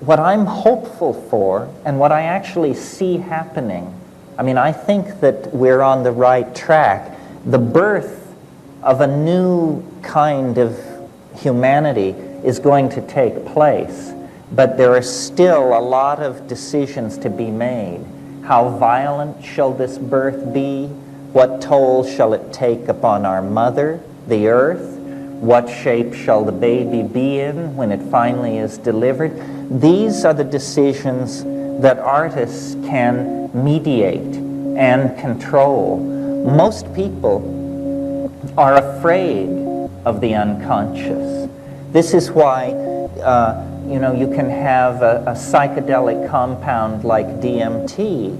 what I'm hopeful for and what I actually see happening, I mean, I think that we're on the right track. The birth of a new kind of humanity is going to take place, but there are still a lot of decisions to be made. How violent shall this birth be? What toll shall it take upon our mother, the earth? What shape shall the baby be in when it finally is delivered? These are the decisions that artists can mediate and control. Most people are afraid of the unconscious. This is why you can have a psychedelic compound like DMT,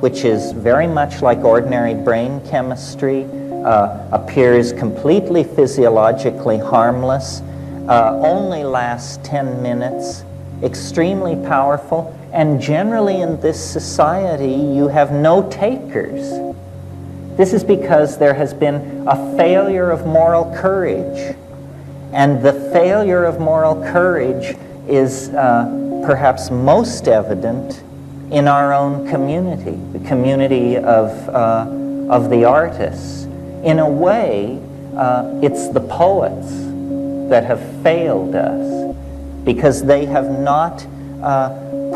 which is very much like ordinary brain chemistry, appears completely physiologically harmless, only lasts 10 minutes, extremely powerful, and generally in this society you have no takers. This is because there has been a failure of moral courage, and the failure of moral courage is perhaps most evident in our own community, the community of the artists. In a way, it's the poets that have failed us because they have not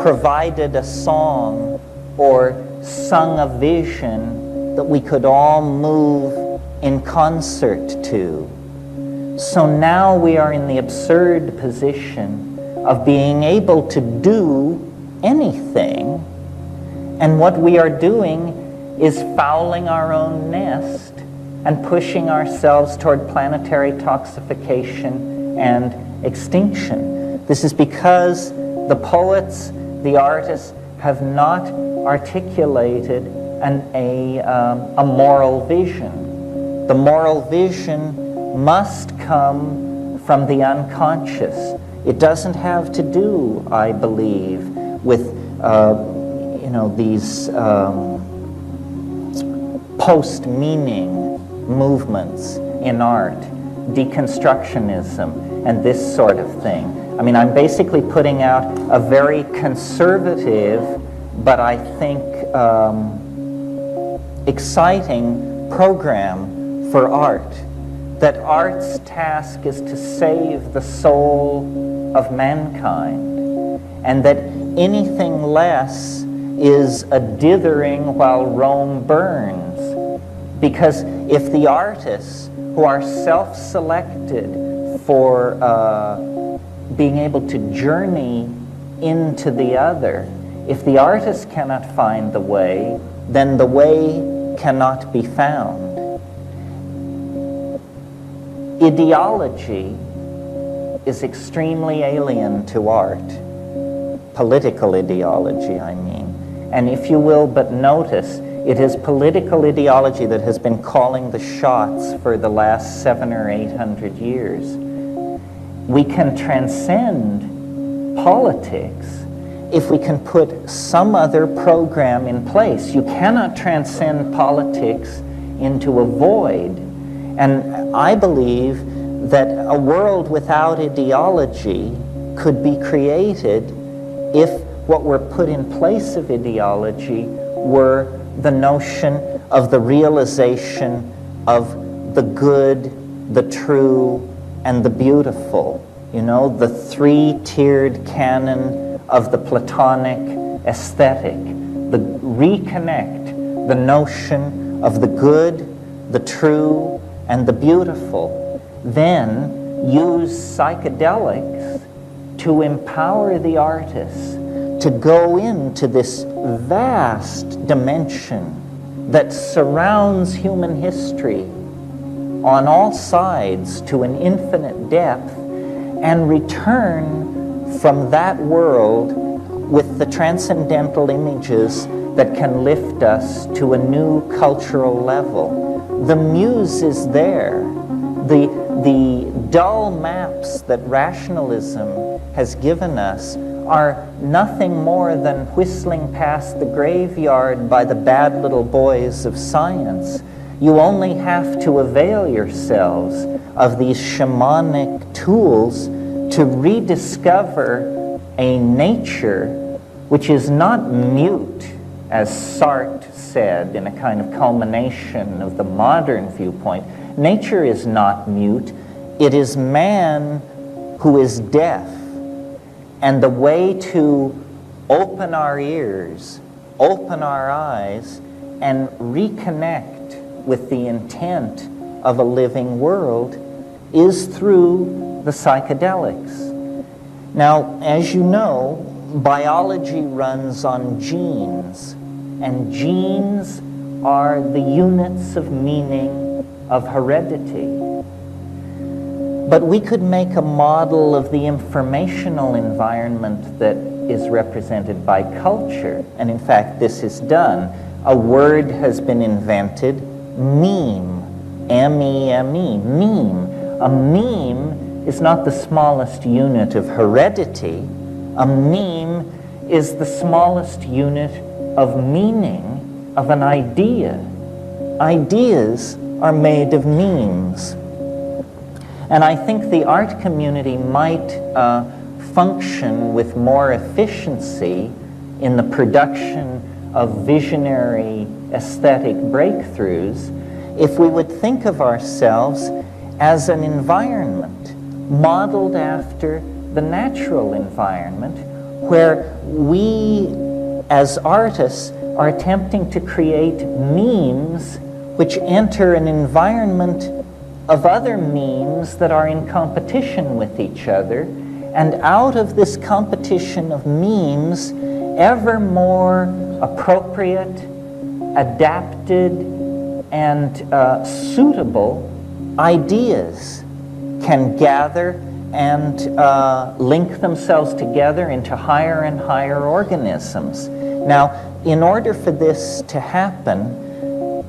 provided a song or sung a vision that we could all move in concert to. So now we are in the absurd position of being able to do anything, and what we are doing is fouling our own nest and pushing ourselves toward planetary toxification and extinction. This is because the poets, the artists, have not articulated a moral vision. The moral vision must come from the unconscious. It doesn't have to do, I believe, with these post-meaning movements in art, deconstructionism, and this sort of thing. I mean, I'm basically putting out a very conservative, but I think exciting program for art. That art's task is to save the soul of mankind, and that anything less is a dithering while Rome burns. Because if the artists who are self-selected for being able to journey into the other, if the artist cannot find the way, then the way cannot be found. Ideology is extremely alien to art. Political ideology, I mean. And if you will but notice, it is political ideology that has been calling the shots for the last 700 or 800 years. We can transcend politics if we can put some other program in place. You cannot transcend politics into a void. And I believe that a world without ideology could be created if what were put in place of ideology were the notion of the realization of the good, the true, and the beautiful. You know, the three-tiered canon of the Platonic aesthetic. Reconnect the notion of the good, the true, and the beautiful. Then use psychedelics to empower the artists to go into this vast dimension that surrounds human history on all sides to an infinite depth, and return from that world with the transcendental images that can lift us to a new cultural level. The muse is there. The dull maps that rationalism has given us are nothing more than whistling past the graveyard by the bad little boys of science. You only have to avail yourselves of these shamanic tools to rediscover a nature which is not mute, as Sartre said in a kind of culmination of the modern viewpoint. Nature is not mute. It is man who is deaf. And the way to open our ears, open our eyes, and reconnect with the intent of a living world is through the psychedelics. Now, as you know, biology runs on genes, and genes are the units of meaning of heredity. But we could make a model of the informational environment that is represented by culture, and in fact this is done. A word has been invented, meme, M-E-M-E, meme. A meme is not the smallest unit of heredity. A meme is the smallest unit of meaning of an idea. Ideas are made of memes. And I think the art community might function with more efficiency in the production of visionary aesthetic breakthroughs if we would think of ourselves as an environment modeled after the natural environment, where we as artists are attempting to create memes which enter an environment of other memes that are in competition with each other, and out of this competition of memes, ever more appropriate, adapted, and suitable ideas can gather and link themselves together into higher and higher organisms. Now, in order for this to happen,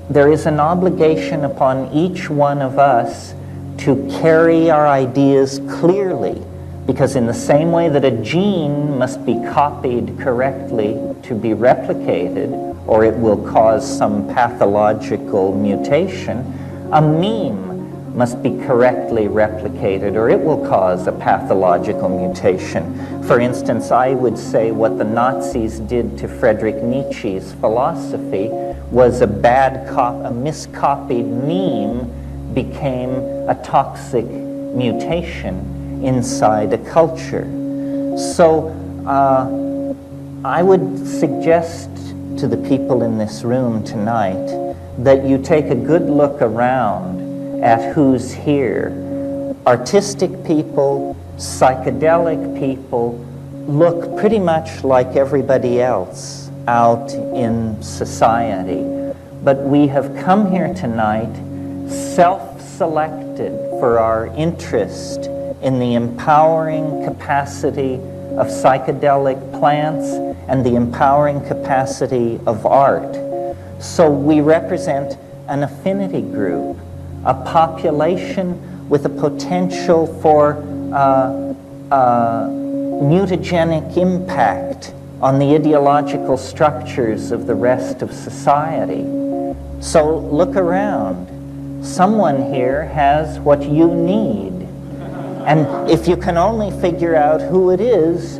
there is an obligation upon each one of us to carry our ideas clearly, because in the same way that a gene must be copied correctly to be replicated, or it will cause some pathological mutation, a meme must be correctly replicated, or it will cause a pathological mutation. For instance, I would say what the Nazis did to Friedrich Nietzsche's philosophy was a miscopied meme became a toxic mutation inside a culture. So I would suggest to the people in this room tonight that you take a good look around at who's here. Artistic people, psychedelic people look pretty much like everybody else out in society. But we have come here tonight self-selected for our interest in the empowering capacity of psychedelic plants and the empowering capacity of art. So we represent an affinity group, a population with a potential for mutagenic impact on the ideological structures of the rest of society. So look around. Someone here has what you need. And if you can only figure out who it is,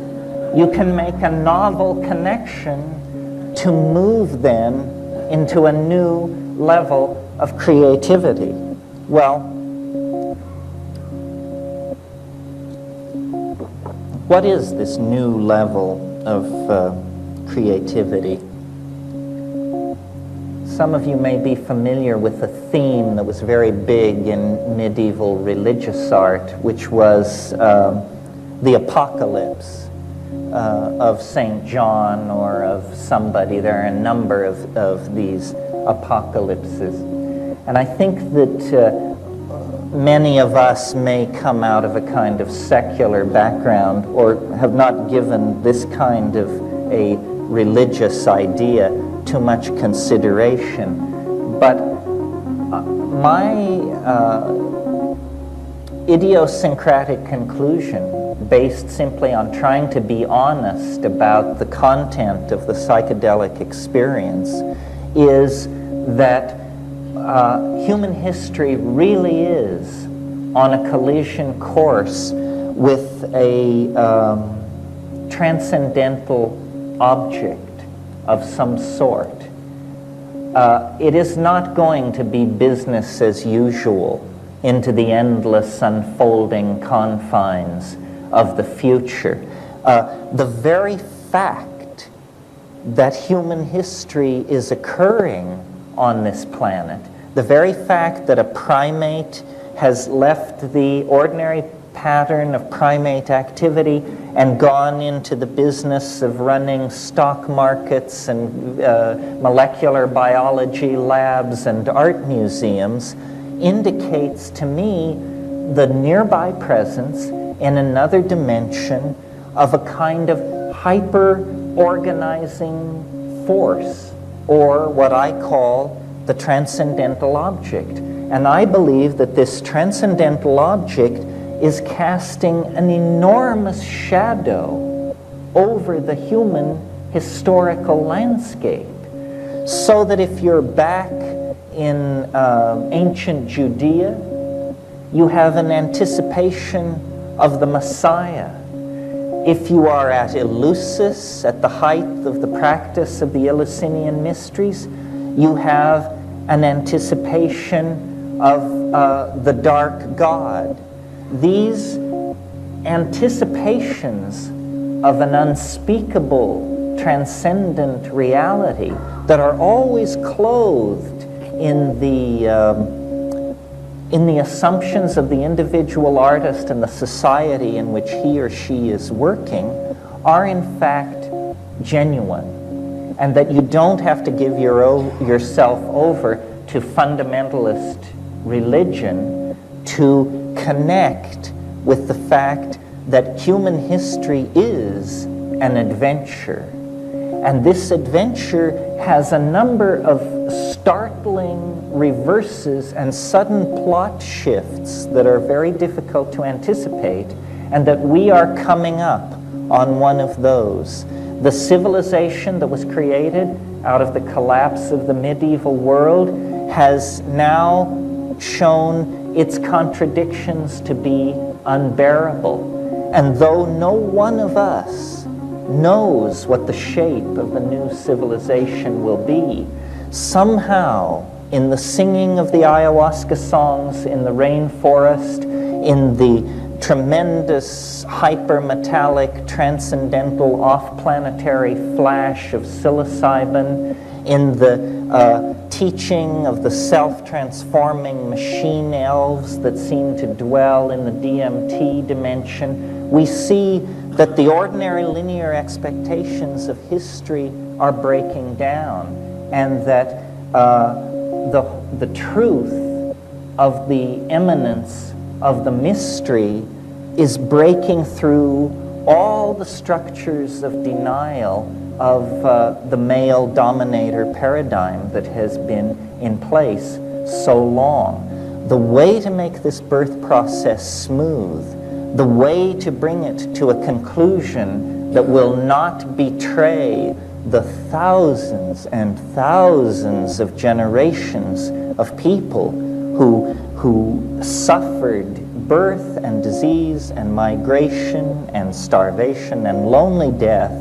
you can make a novel connection to move them into a new level of creativity. Well, what is this new level of creativity? Some of you may be familiar with a theme that was very big in medieval religious art, which was the apocalypse of St. John or of somebody. There are a number of these apocalypses. And I think that many of us may come out of a kind of secular background or have not given this kind of a religious idea too much consideration. But my idiosyncratic conclusion, based simply on trying to be honest about the content of the psychedelic experience, is that human history really is on a collision course with a transcendental object of some sort. It is not going to be business as usual into the endless unfolding confines of the future. The very fact that human history is occurring on this planet, the very fact that a primate has left the ordinary pattern of primate activity and gone into the business of running stock markets and molecular biology labs and art museums indicates to me the nearby presence in another dimension of a kind of hyper-organizing force, or what I call the transcendental object. And I believe that this transcendental object is casting an enormous shadow over the human historical landscape. So that if you're back in ancient Judea, you have an anticipation of the Messiah. If you are at Eleusis, at the height of the practice of the Eleusinian mysteries, you have an anticipation of the dark God. These anticipations of an unspeakable, transcendent reality that are always clothed in the assumptions of the individual artist and the society in which he or she is working are in fact genuine, and that you don't have to give yourself over to fundamentalist religion to connect with the fact that human history is an adventure. And this adventure has a number of startling reverses and sudden plot shifts that are very difficult to anticipate, and that we are coming up on one of those. The civilization that was created out of the collapse of the medieval world has now shown its contradictions to be unbearable. And though no one of us knows what the shape of the new civilization will be, somehow in the singing of the ayahuasca songs in the rainforest, in the tremendous hypermetallic transcendental off-planetary flash of psilocybin, in the teaching of the self-transforming machine elves that seem to dwell in the DMT dimension, we see that the ordinary linear expectations of history are breaking down, and that the truth of the immanence of the mystery is breaking through all the structures of denial of the male dominator paradigm that has been in place so long. The way to make this birth process smooth, the way to bring it to a conclusion that will not betray the thousands and thousands of generations of people who suffered birth and disease and migration and starvation and lonely death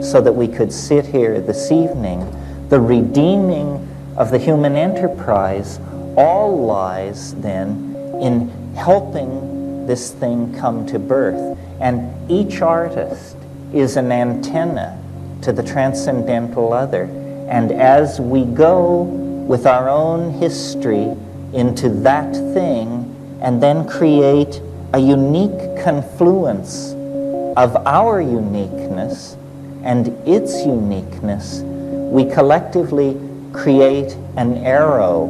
so that we could sit here this evening. The redeeming of the human enterprise all lies then in helping this thing come to birth. And each artist is an antenna to the transcendental other. And as we go with our own history into that thing and then create a unique confluence of our uniqueness and its uniqueness, we collectively create an arrow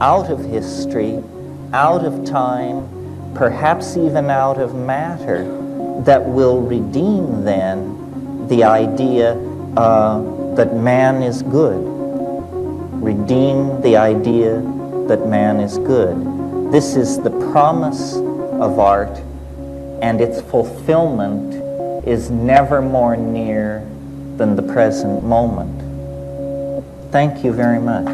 out of history, out of time, perhaps even out of matter, that will redeem then the idea that man is good. Redeem the idea that man is good. This is the promise of art, and its fulfillment is never more near than the present moment. Thank you very much.